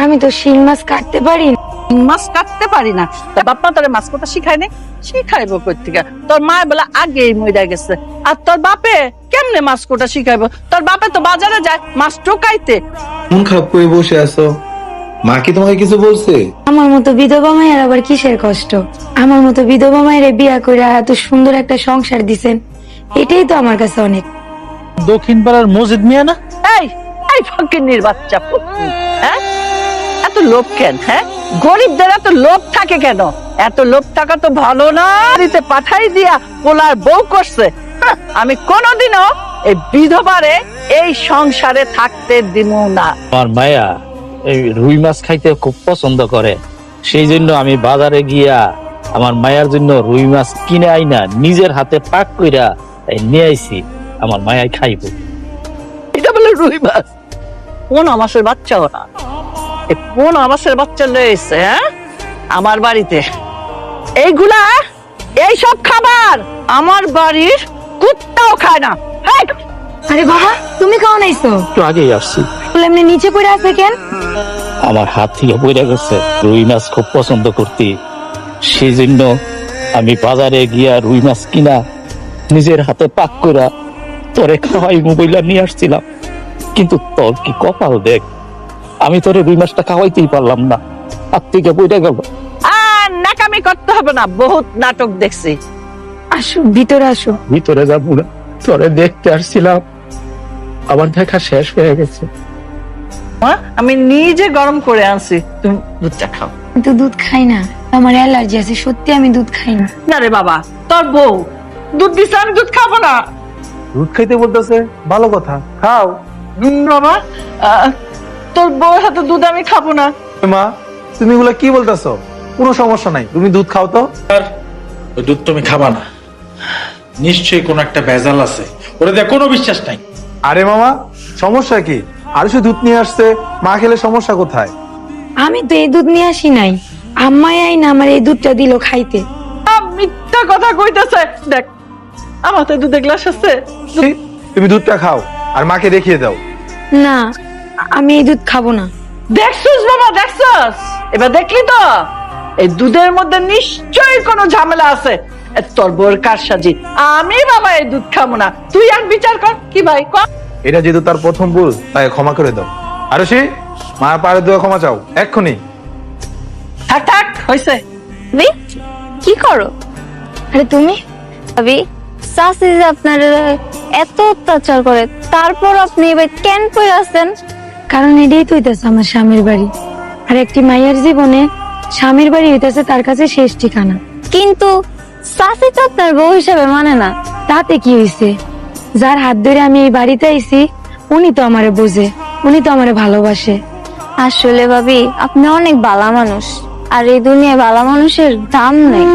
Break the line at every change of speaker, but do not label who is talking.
আমি তো শিং মাছ কাটতে পারি না।
মাছ কাটতে পারি না, তা বাপ মা তোরে মাছ কথা শিখায় নাই? শিখাইবো কই থেকে? তোর মা বলে আগেই মইরা গেছে, আর তোর বাপে কেমনে মাছ কোটা শিখাইবো? তোর বাপে তো বাজারে যায় মাছ টোকাইতে।
মন খারাপ করে বসে আছো, মা কি তোমাকে কিছু বলছে?
আমার মতো বিধবা মায়ের আবার কিসের কষ্ট? আমার মতো বিধবা মায়ের বিয়া করে এত সুন্দর একটা সংসার দিছেন, এটাই তো আমার কাছে অনেক।
দক্ষিণ পাড়ার মসজিদ মিয়া না?
এই এই ফকিন্নির বাচ্চা, হ্যাঁ এত লোভ কেন? হ্যাঁ গরিবদের এত লোভ থাকে কেন? এত লোভ থাকা তো ভালো না। দিতে পাঠাই দিয়া পোলার বউ করছে। আমি কোনোদিনও এই বিধবারে এই সংসারে থাকতে দিব না।
আমার মায়া এই রুই মাছ খাইতে খুব পছন্দ করে, সেই জন্য আমি বাজারে গিয়া আমার মায়ার জন্য রুই মাছ কিনে আইনা নিজের হাতে পাক কইরা নিয়ে আইছি, আমার মায়াই খাইব।
এটা বলে রুই মাছ? কোন আমাসের বাচ্চা ওরা? কোন আমাসের বাচ্চা লয়েছে? হ্যাঁ আমার বাড়িতে এইগুলা, এই সব খাবার আমার বাড়ির কুত্তাও খায় না।
আরে বাবা, তুমি খাও নাইছো?
একটু আগেই আসছি।
এমনি নিচে পড়ে আছে কেন?
আমার হাত থেকে পড়ে গেছে। রুই মাছ খুব পছন্দ করতি, সেই জন্য আমি বাজারে গিয়া রুই মাছ কিনা নিজের হাতে পাক করা তোরে খাওয়াই মোবাইলা নিয়ে আসছিলাম, কিন্তু তোর কি কপাল দেখ, আমি তোরে রুই মাছটা খাওয়াইতেই পারলাম না, হাত থেকে পড়ে গেল।
আর নাকামি করতে হবে না, বহুত নাটক দেখছি।
আসো ভিতরে আসো।
ভিতরে যাবো না, তোরে দেখতে আসছিলাম, আমার দেখা শেষ হয়ে গেছে।
আমি নিজে গরম করে আনছি, তুমি দুধটা খাও।
আমি তো দুধ খাই না, আমার অ্যালার্জি আছে, সত্যি আমি দুধ খাই না।
না রে বাবা, তোর বউ দুধ দিছে, আমি দুধ খাবো না।
দুধ খাইতে বলতেছে, ভালো কথা, খাও।
বাবা, তোর বউয়ের হাতে দুধ আমি খাবো না।
মা তুমি এগুলা কি বলতেছো? কোনো সমস্যা নাই, তুমি দুধ খাও তো।
ওই দুধ তুমি খাবা না, নিশ্চয়ই কোন একটা ভেজাল আছে, ওরে দেখ কোনো বিশ্বাস নাই।
আরে মামা, সমস্যা কি? আর সে দুধ নিয়ে আসছে, মা খেলে সমস্যা কোথায়?
আমি তো এই দুধ নিয়ে আসি নাই, আম্মাই আইনা আমার এই দুধটা দিল খাইতে।
মিথ্যা কথা কইতেছে। দেখ আমার তো দুধের গ্লাস আছে।
তুমি দুধটা খাও আর মাকে দেখিয়ে দাও।
না, আমি এই দুধ খাবো না।
দেখছিস বাবা, দেখছিস? এবার দেখলি তো, এই দুধের মধ্যে নিশ্চয়ই কোনো ঝামেলা আছে। তোর বউর কারসাজি। আমি বাবা এই দুধ খাবো না, তুই আর বিচার কর। কি ভাই কর?
এটা যেহেতু তার প্রথম ভুল, তাই ক্ষমা করে দাও। আর সে মার পাড়ে দেওয়া ক্ষমা চাও এক্ষুনি।
থাক থাক, হয়েছে।
কি করো?
আরে তুমি?
ভাবি, চাষি যে আপনার এত অত্যাচার করে, তারপর আপনি এবার কেন করে আছেন?
কারণ এটাই তো হইতেছে আমার স্বামীর বাড়ি, আর একটি মায়ের জীবনে স্বামীর বাড়ি হইতেছে তার কাছে শেষ ঠিকানা।
কিন্তু চাষি তো আপনার বউ হিসাবে মানে না।
তাতে কি হইছে? যার হাত ধরে আমি এই বাড়িতে আইছি, উনি তো আমারে বোঝে, উনি তো আমারে ভালোবাসে।
আসলে ভাবি, আপনি অনেক ভালো মানুষ, আর এই দুনিয়ায় ভালো মানুষের দাম নেই।